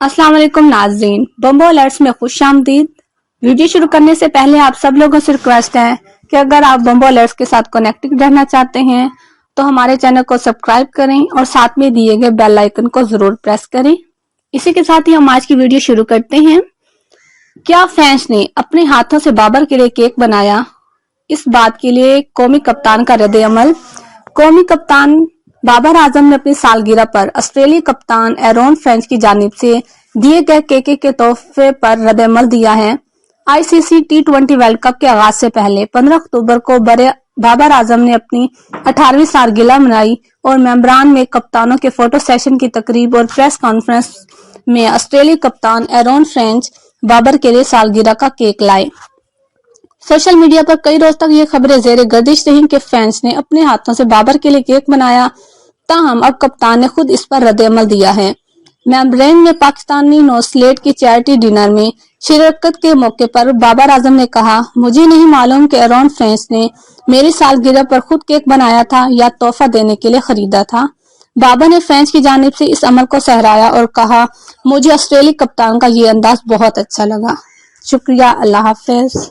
अस्सलाम वालेकुम नाज़रीन, बम्बो अलर्ट्स में खुश आमदीद। वीडियो शुरू करने से पहले आप सब लोगों से रिक्वेस्ट है कि अगर आप बम्बो अलर्ट्स के साथ कनेक्टेड रहना चाहते हैं तो हमारे चैनल को सब्सक्राइब करें और साथ में दिए गए बेल आइकन को जरूर प्रेस करें। इसी के साथ ही हम आज की वीडियो शुरू करते हैं। क्या फैंस ने अपने हाथों से बाबर के लिए केक बनाया? इस बात के लिए कौमी कप्तान का रद्द अमल। कौमी कप्तान बाबर आजम ने अपनी सालगिरह पर ऑस्ट्रेलियाई कप्तान एरोन फिंच की जानिब से दिए गए केक के तोहफे पर रद्द-ए-अमल दिया है। आईसीसी टी20 वर्ल्ड कप के आगाज से पहले 15 अक्टूबर को बाबर आजम ने अपनी 18वीं सालगिरह मनाई और मेंबरान में कप्तानों के फोटो सेशन की तकरीब और प्रेस कॉन्फ्रेंस में ऑस्ट्रेलियाई कप्तान एरोन फिंच बाबर के लिए सालगिरह का केक लाए। सोशल मीडिया पर कई रोज तक ये खबरें जेर गर्दिश रहीं कि फैंस ने अपने हाथों से बाबर के लिए केक बनाया, ताहम अब कप्तान ने खुद इस पर रद्द-ए-अमल दिया है। मेलबर्न में पाकिस्तानी नौस्लेट की चैरिटी डिनर में शिरकत के मौके पर बाबर आजम ने कहा, मुझे नहीं मालूम कि एरोन फिंच ने मेरी सालगिरह पर खुद केक बनाया था या तोहफा देने के लिए खरीदा था। बाबर ने फिंच की जानिब से इस अमल को सहराया और कहा, मुझे ऑस्ट्रेलियाई कप्तान का ये अंदाज बहुत अच्छा लगा। शुक्रिया, अल्लाह हाफिज।